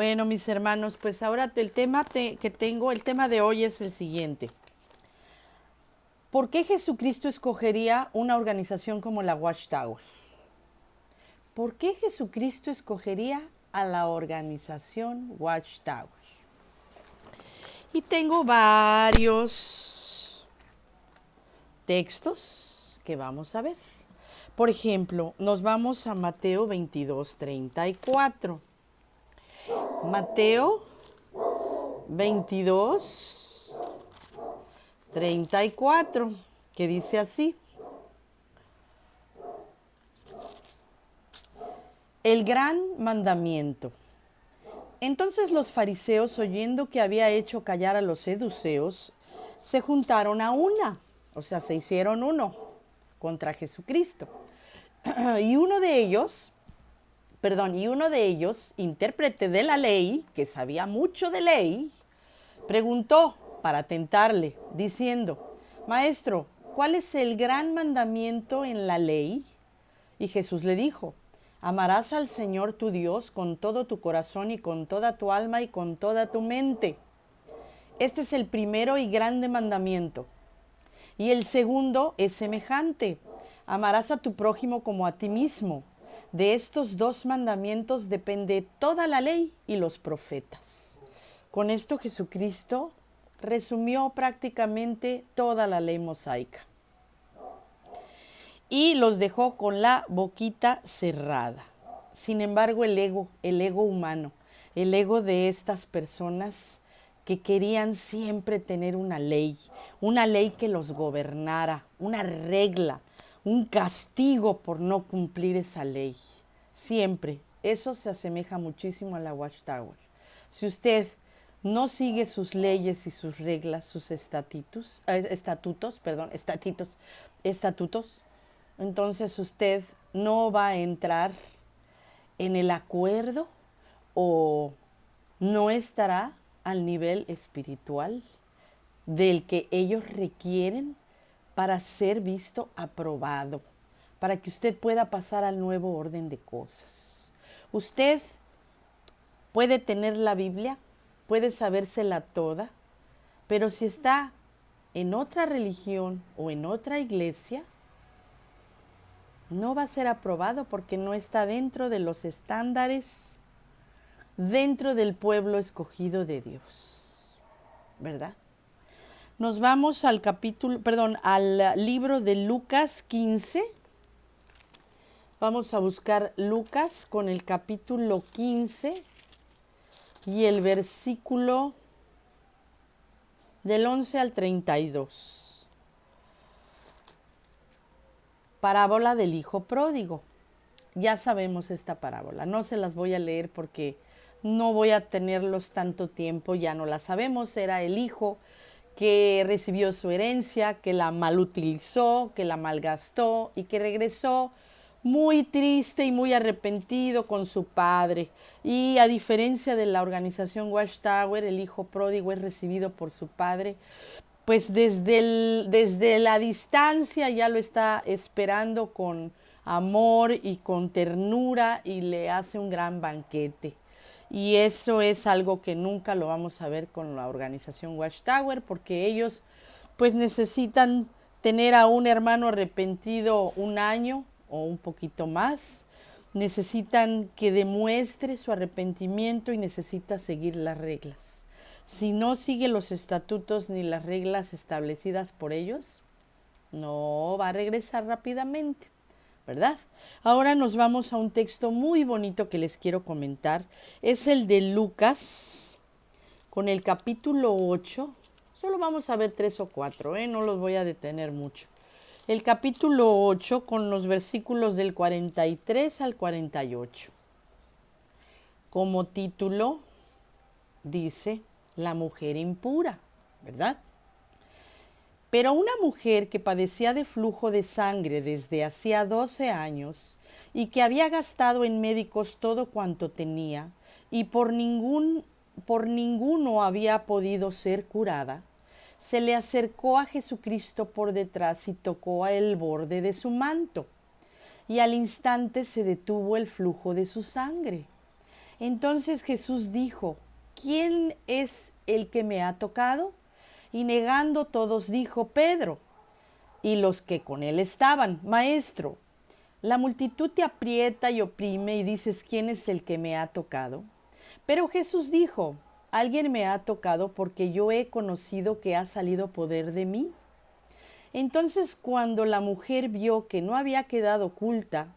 Bueno, mis hermanos, pues ahora el tema el tema de hoy es el siguiente. ¿Por qué Jesucristo escogería una organización como la Watchtower? ¿Por qué Jesucristo escogería a la organización Watchtower? Y tengo varios textos que vamos a ver. Por ejemplo, nos vamos a Mateo 22:34. Mateo 22:34, que dice así: el gran mandamiento. Entonces los fariseos, oyendo que había hecho callar a los seduceos, se juntaron a una, o sea, se hicieron uno contra Jesucristo. Y uno de ellos, intérprete de la ley, que sabía mucho de ley, preguntó para tentarle, diciendo: Maestro, ¿cuál es el gran mandamiento en la ley? Y Jesús le dijo: amarás al Señor tu Dios con todo tu corazón y con toda tu alma y con toda tu mente. Este es el primero y grande mandamiento. Y el segundo es semejante: amarás a tu prójimo como a ti mismo. De estos dos mandamientos depende toda la ley y los profetas. Con esto Jesucristo resumió prácticamente toda la ley mosaica y los dejó con la boquita cerrada. Sin embargo, el ego humano, el ego de estas personas que querían siempre tener una ley que los gobernara, una regla, un castigo por no cumplir esa ley. Siempre. Eso se asemeja muchísimo a la Watchtower. Si usted no sigue sus leyes y sus reglas, sus estatutos, entonces usted no va a entrar en el acuerdo o no estará al nivel espiritual del que ellos requieren para ser visto aprobado, para que usted pueda pasar al nuevo orden de cosas. Usted puede tener la Biblia, puede sabérsela toda, pero si está en otra religión o en otra iglesia, no va a ser aprobado porque no está dentro de los estándares, dentro del pueblo escogido de Dios, ¿verdad? Nos vamos al al libro de Lucas 15. Vamos a buscar Lucas con el capítulo 15 y el versículo del 11 al 32. Parábola del hijo pródigo. Ya sabemos esta parábola. No se las voy a leer porque no voy a tenerlos tanto tiempo. Ya no la sabemos. Era el hijo que recibió su herencia, que la malutilizó, que la malgastó y que regresó muy triste y muy arrepentido con su padre. Y a diferencia de la organización Watchtower, el hijo pródigo es recibido por su padre, pues desde la distancia ya lo está esperando con amor y con ternura y le hace un gran banquete. Y eso es algo que nunca lo vamos a ver con la organización Watchtower, porque ellos pues necesitan tener a un hermano arrepentido un año o un poquito más. Necesitan que demuestre su arrepentimiento y necesita seguir las reglas. Si no sigue los estatutos ni las reglas establecidas por ellos, no va a regresar rápidamente, ¿verdad? Ahora nos vamos a un texto muy bonito que les quiero comentar. Es el de Lucas, con el capítulo 8. Solo vamos a ver 3 o 4, no los voy a detener mucho. El capítulo 8 con los versículos del 43 al 48. Como título dice: la mujer impura, ¿verdad? Pero una mujer que padecía de flujo de sangre desde hacía 12 años y que había gastado en médicos todo cuanto tenía y por ninguno había podido ser curada, se le acercó a Jesucristo por detrás y tocó el borde de su manto, y al instante se detuvo el flujo de su sangre. Entonces Jesús dijo, ¿quién es el que me ha tocado? Y negando todos dijo Pedro y los que con él estaban, Maestro, la multitud te aprieta y oprime y dices, ¿quién es el que me ha tocado? Pero Jesús dijo, alguien me ha tocado porque yo he conocido que ha salido poder de mí. Entonces cuando la mujer vio que no había quedado oculta,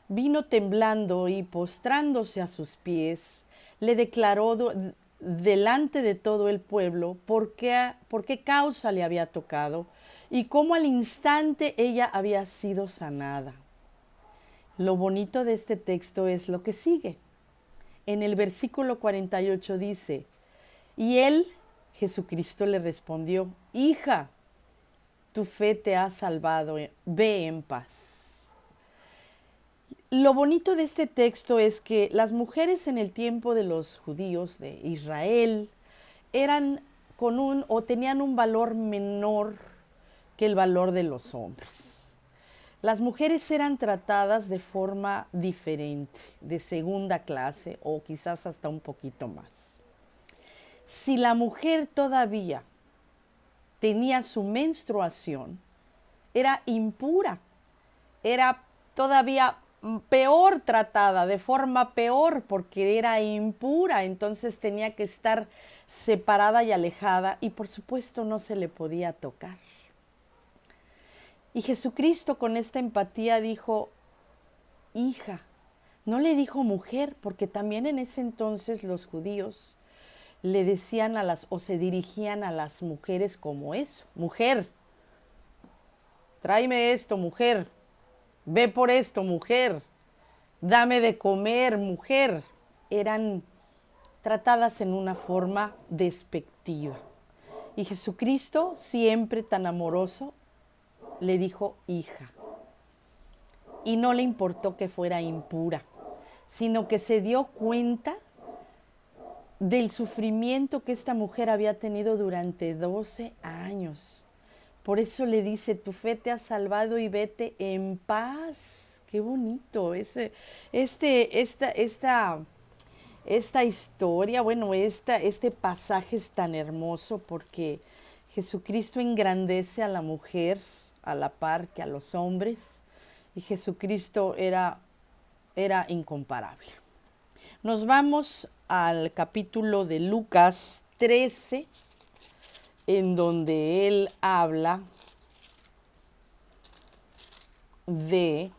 vino temblando y postrándose a sus pies, le declaró delante de todo el pueblo por qué causa le había tocado y cómo al instante ella había sido sanada. Lo bonito de este texto es lo que sigue. En el versículo 48 dice, y él, Jesucristo, le respondió, hija, tu fe te ha salvado, ve en paz. Lo bonito de este texto es que las mujeres en el tiempo de los judíos de Israel eran tenían un valor menor que el valor de los hombres. Las mujeres eran tratadas de forma diferente, de segunda clase o quizás hasta un poquito más. Si la mujer todavía tenía su menstruación, era impura, era todavía peor tratada, de forma peor, porque era impura, entonces tenía que estar separada y alejada y por supuesto no se le podía tocar. Y Jesucristo con esta empatía dijo, hija, no le dijo mujer, porque también en ese entonces los judíos le decían o se dirigían a las mujeres como eso, mujer, tráeme esto, mujer, ve por esto, mujer, dame de comer, mujer. Eran tratadas en una forma despectiva. Y Jesucristo, siempre tan amoroso, le dijo hija. Y no le importó que fuera impura, sino que se dio cuenta del sufrimiento que esta mujer había tenido durante 12 años. Por eso le dice, tu fe te ha salvado y vete en paz. Qué bonito. Esta historia, bueno, este pasaje es tan hermoso porque Jesucristo engrandece a la mujer a la par que a los hombres y Jesucristo era incomparable. Nos vamos al capítulo de Lucas 13, en donde él habla de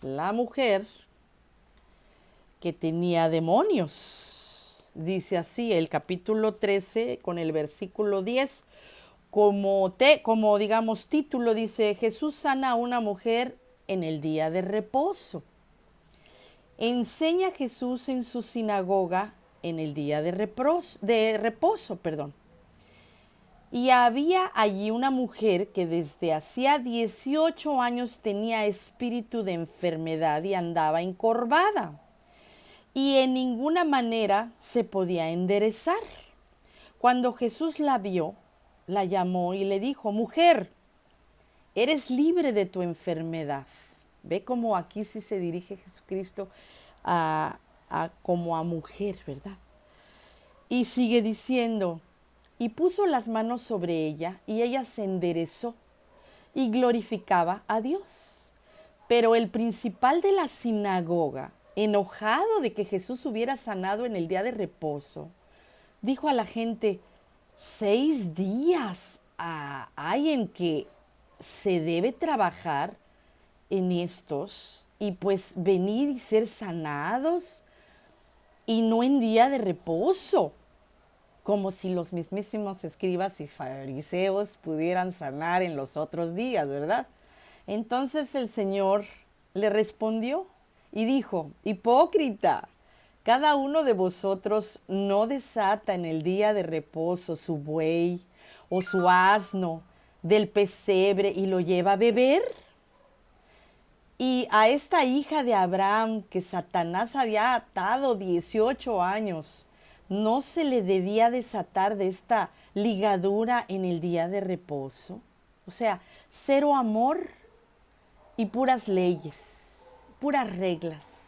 la mujer que tenía demonios. Dice así el capítulo 13 con el versículo 10, como digamos título, dice, Jesús sana a una mujer en el día de reposo. Enseña Jesús en su sinagoga en el día de reposo. Y había allí una mujer que desde hacía 18 años tenía espíritu de enfermedad y andaba encorvada. Y en ninguna manera se podía enderezar. Cuando Jesús la vio, la llamó y le dijo, mujer, eres libre de tu enfermedad. Ve cómo aquí sí se dirige Jesucristo como a mujer, ¿verdad? Y sigue diciendo, y puso las manos sobre ella, y ella se enderezó y glorificaba a Dios. Pero el principal de la sinagoga, enojado de que Jesús hubiera sanado en el día de reposo, dijo a la gente, 6 días hay en que se debe trabajar en estos y pues venir y ser sanados y no en día de reposo, como si los mismísimos escribas y fariseos pudieran sanar en los otros días, ¿verdad? Entonces el Señor le respondió y dijo, hipócrita, cada uno de vosotros no desata en el día de reposo su buey o su asno del pesebre y lo lleva a beber. Y a esta hija de Abraham que Satanás había atado 18 años, ¿no se le debía desatar de esta ligadura en el día de reposo? O sea, cero amor y puras leyes, puras reglas.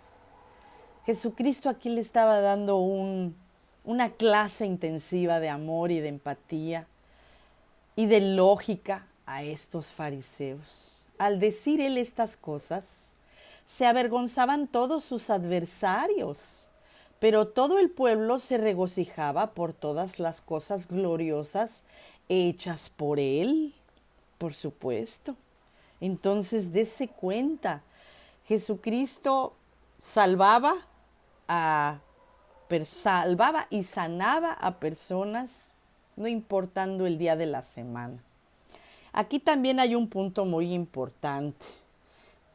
Jesucristo aquí le estaba dando una clase intensiva de amor y de empatía y de lógica a estos fariseos. Al decir él estas cosas, se avergonzaban todos sus adversarios, pero todo el pueblo se regocijaba por todas las cosas gloriosas hechas por él, por supuesto. Entonces, dése cuenta, Jesucristo salvaba salvaba y sanaba a personas, no importando el día de la semana. Aquí también hay un punto muy importante,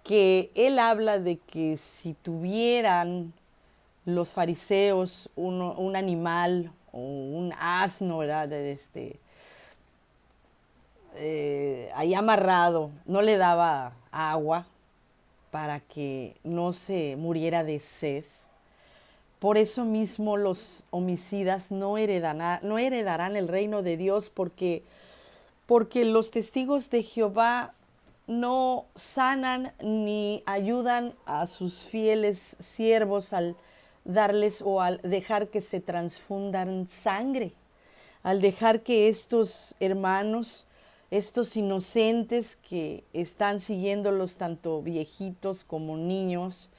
que él habla de que si tuvieran los fariseos un animal o un asno, ¿verdad? Ahí amarrado, no le daba agua para que no se muriera de sed. Por eso mismo los homicidas no heredarán el reino de Dios, porque los testigos de Jehová no sanan ni ayudan a sus fieles siervos al darles o al dejar que se transfundan sangre, al dejar que estos hermanos, estos inocentes que están siguiéndolos, tanto viejitos como niños,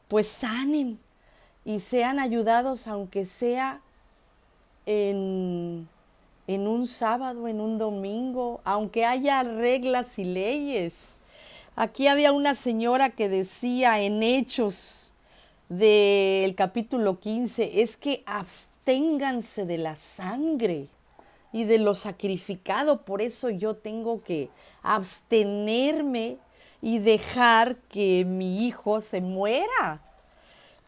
pues sanen y sean ayudados, aunque sea en un sábado, en un domingo, aunque haya reglas y leyes. Aquí había una señora que decía en Hechos del capítulo 15, es que absténganse de la sangre y de lo sacrificado, por eso yo tengo que abstenerme y dejar que mi hijo se muera.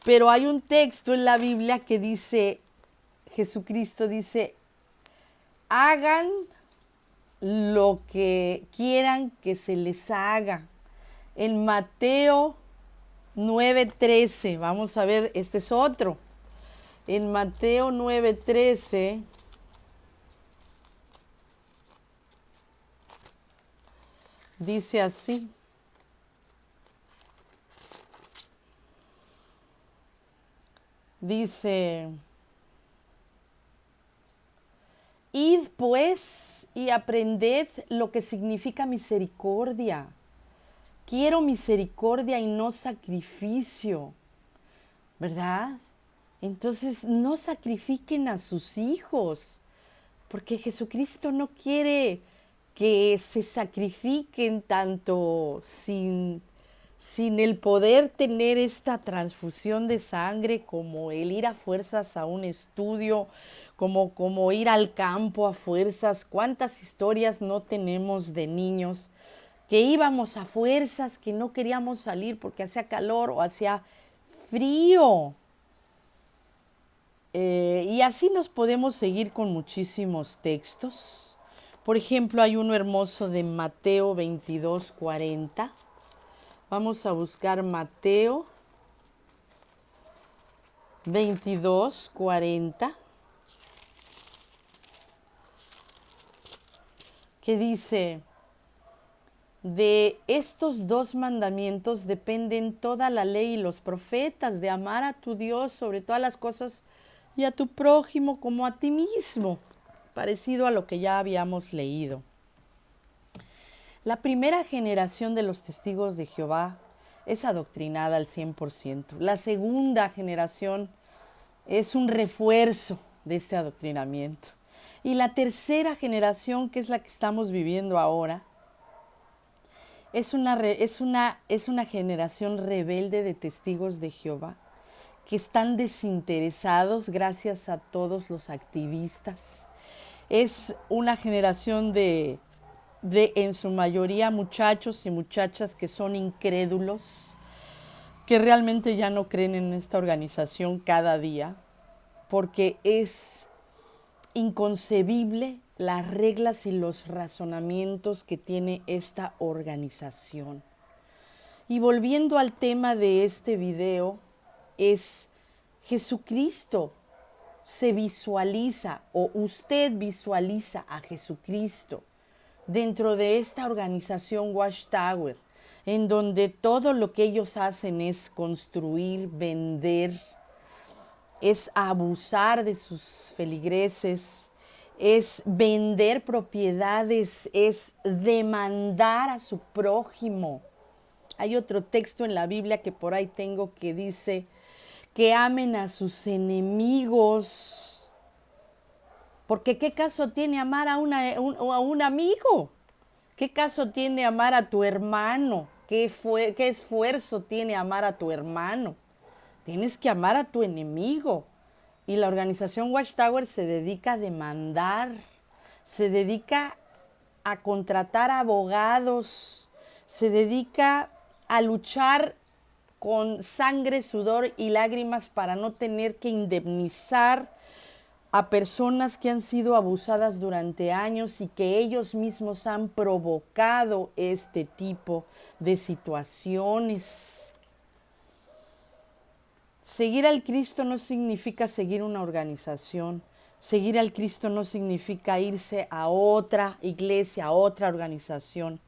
Pero hay un texto en la Biblia que dice, Jesucristo dice, hagan lo que quieran que se les haga. En Mateo 9:13, vamos a ver, este es otro. En Mateo 9:13 dice así. Dice, id pues y aprended lo que significa misericordia. Quiero misericordia y no sacrificio, ¿verdad? Entonces no sacrifiquen a sus hijos, porque Jesucristo no quiere que se sacrifiquen tanto sin el poder tener esta transfusión de sangre, como el ir a fuerzas a un estudio, como ir al campo a fuerzas. ¿Cuántas historias no tenemos de niños que íbamos a fuerzas, que no queríamos salir porque hacía calor o hacía frío? Y así nos podemos seguir con muchísimos textos. Por ejemplo, hay uno hermoso de Mateo 22:40. Vamos a buscar Mateo 22:40, que dice, de estos dos mandamientos dependen toda la ley y los profetas, de amar a tu Dios sobre todas las cosas y a tu prójimo como a ti mismo, parecido a lo que ya habíamos leído. La primera generación de los testigos de Jehová es adoctrinada al 100%. La segunda generación es un refuerzo de este adoctrinamiento. Y la tercera generación, que es la que estamos viviendo ahora, es una generación rebelde de testigos de Jehová, que están desinteresados gracias a todos los activistas. Es una generación de en su mayoría muchachos y muchachas que son incrédulos, que realmente ya no creen en esta organización cada día, porque es inconcebible las reglas y los razonamientos que tiene esta organización. Y volviendo al tema de este video, es Jesucristo se visualiza, o usted visualiza a Jesucristo dentro de esta organización Watchtower. en donde todo lo que ellos hacen es construir, vender, es abusar de sus feligreses, es vender propiedades, es demandar a su prójimo. Hay otro texto en la Biblia que por ahí tengo que dice que amen a sus enemigos. Porque ¿qué caso tiene amar a un amigo? ¿Qué caso tiene amar a tu hermano? ¿Qué esfuerzo tiene amar a tu hermano? Tienes que amar a tu enemigo. Y la organización Watchtower se dedica a demandar, se dedica a contratar abogados, se dedica a luchar con sangre, sudor y lágrimas para no tener que indemnizar a personas que han sido abusadas durante años y que ellos mismos han provocado este tipo de situaciones. Seguir al Cristo no significa seguir una organización. Seguir al Cristo no significa irse a otra iglesia, a otra organización.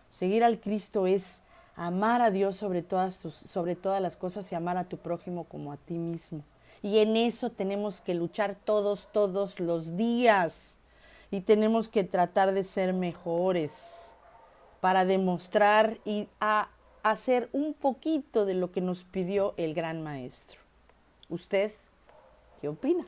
Seguir al Cristo es amar a Dios sobre todas las cosas y amar a tu prójimo como a ti mismo. Y en eso tenemos que luchar todos los días. Y tenemos que tratar de ser mejores para demostrar y hacer un poquito de lo que nos pidió el gran maestro. ¿Usted qué opina?